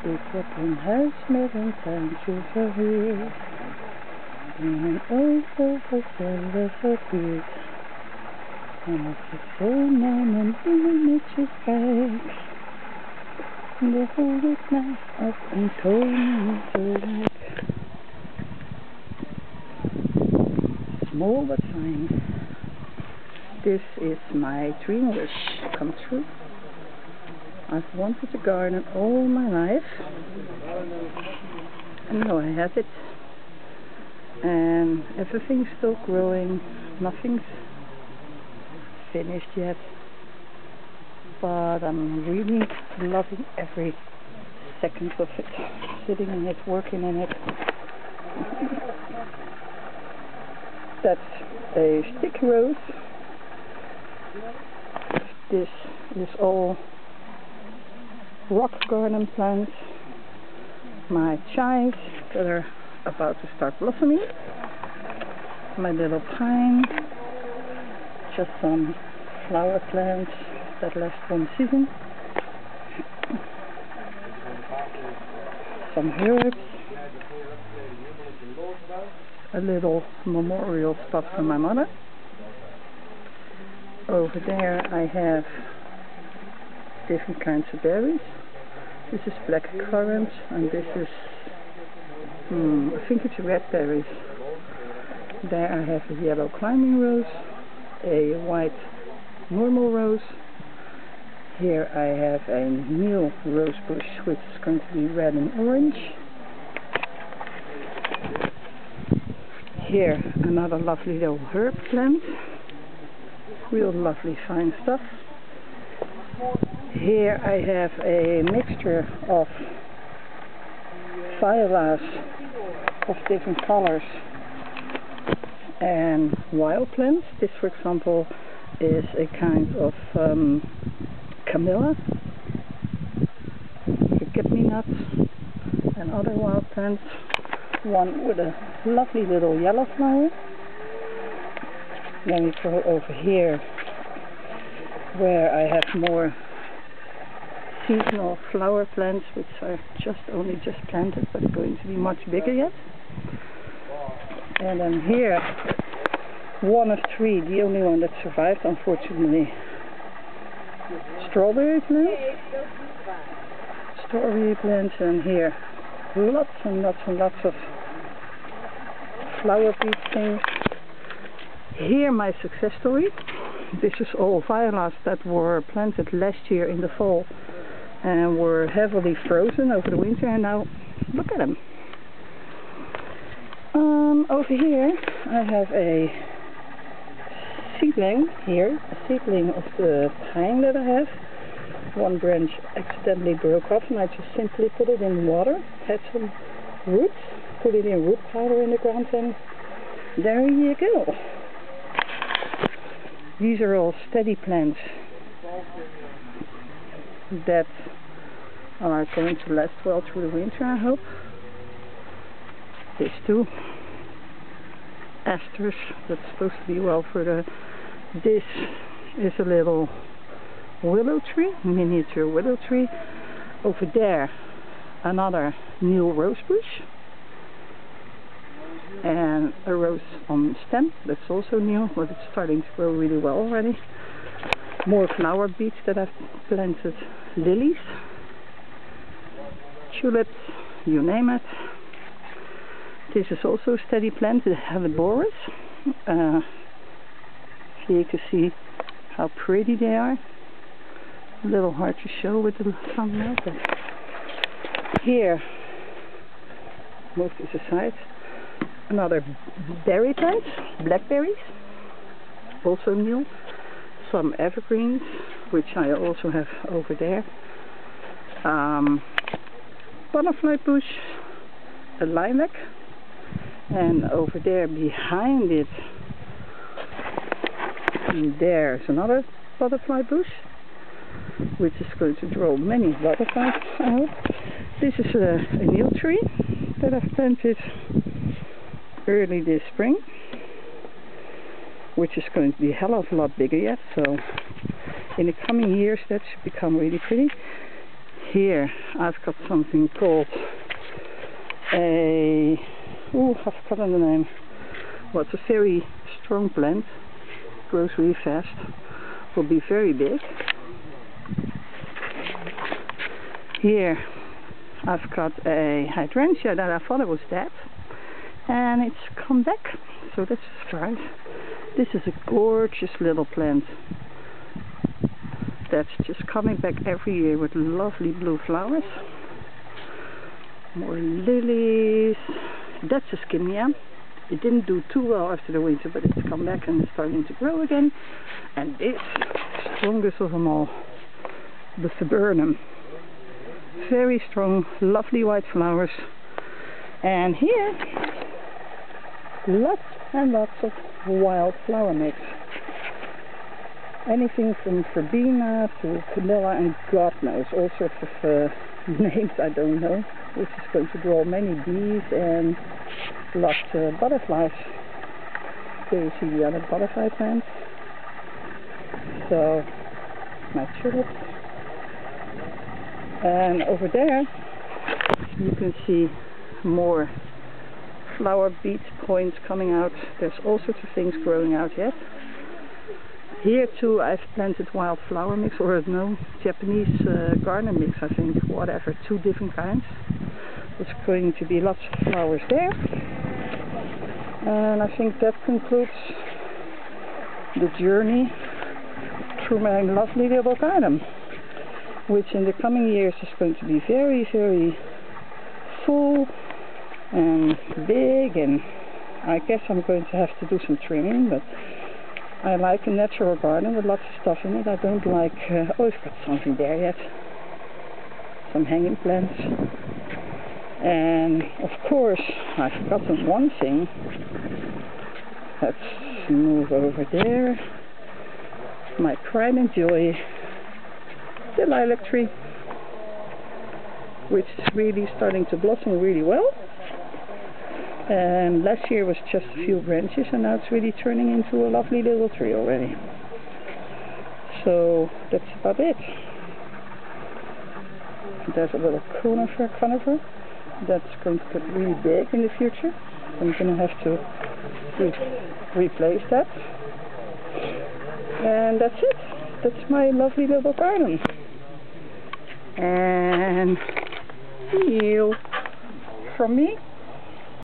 Ik heb een huis met een tuintje verhuurd in een overgezellige buurt. En als ik zo naar mijn bloemetjes kijk, dan voel ik mij als een koning zo rijk. Small but fine. This is my dream wish come true. I've wanted a garden all my life, and now I have it, and everything's still growing, nothing's finished yet, but I'm really loving every second of it, sitting in it, working in it. That's a stick rose. This is all rock garden plants, my chives that are about to start blossoming, my little pine, just some flower plants that last one season, some herbs, a little memorial spot for my mother. Over there I have different kinds of berries. This is black currant, and this is, I think it's red berries. There I have a yellow climbing rose, a white normal rose. Here I have a new rose bush, which is going to be red and orange. Here another lovely little herb plant, real lovely fine stuff. Here I have a mixture of violas of different colors and wild plants. This, for example, is a kind of camellia, forget-me-not, and other wild plants. One with a lovely little yellow flower. Then we go over here where I have more seasonal flower plants, which are only just planted, but going to be much bigger yet. And then here, one of three, the only one that survived, unfortunately, strawberry plants. Strawberry plants, and here lots and lots and lots of flower bead things. Here my success story. This is all violas that were planted last year in the fall and were heavily frozen over the winter, and now look at them. Over here I have a seedling of the pine that I have. One branch accidentally broke off, and I just simply put it in water, had some roots, put it in root powder in the ground, and there you go. These are all steady plants that are going to last well through the winter, I hope. These two asters, that's supposed to be well further. This is a little willow tree, miniature willow tree. Over there another new rose bush and a rose on stem that's also new, but it's starting to grow really well already. More flower beads that I've planted, lilies, tulips, you name it. This is also a steady plant, the helleborus. Here you can see how pretty they are. A little hard to show with the thumbnail, but here, move this aside, another berry plant, blackberries, also new. Some evergreens, which I also have over there. Butterfly bush, a lilac, and over there behind it, there's another butterfly bush, which is going to draw many butterflies, I hope. This is a new tree that I've planted early this spring, which is going to be a hell of a lot bigger yet, so in the coming years that should become really pretty. Here I've got something called I've forgotten the name. Well, it's a very strong plant, grows really fast, will be very big. Here I've got a hydrangea that I thought it was dead, and it's come back, so that's a surprise. This is a gorgeous little plant that's just coming back every year with lovely blue flowers. More lilies. That's a skimmia. It didn't do too well after the winter, but it's come back and starting to grow again. And this, strongest of them all, the viburnum. Very strong, lovely white flowers. And here, lots and lots of wild flower mix. Anything from verbena to vanilla and God knows, all sorts of names I don't know, which is going to draw many bees and lots of butterflies. There you see the other butterfly plants. So, my tulips. And over there you can see more flower bead points coming out. There's all sorts of things growing out yet. Here too I've planted wild flower mix, or no, Japanese garden mix, I think, whatever, 2 different kinds. There's going to be lots of flowers there. And I think that concludes the journey through my lovely little garden, which in the coming years is going to be very, very full and big, and I guess I'm going to have to do some trimming, but I like a natural garden with lots of stuff in it. I don't like, oh, I've got something there yet. Some hanging plants. And of course, I've forgotten one thing. Let's move over there. My pride and joy, the lilac tree, which is really starting to blossom really well. And last year was just a few branches, and now it's really turning into a lovely little tree already. So that's about it. There's a little conifer that's going to get really big in the future. I'm going to have to replace that. And that's it. That's my lovely little garden. And from me.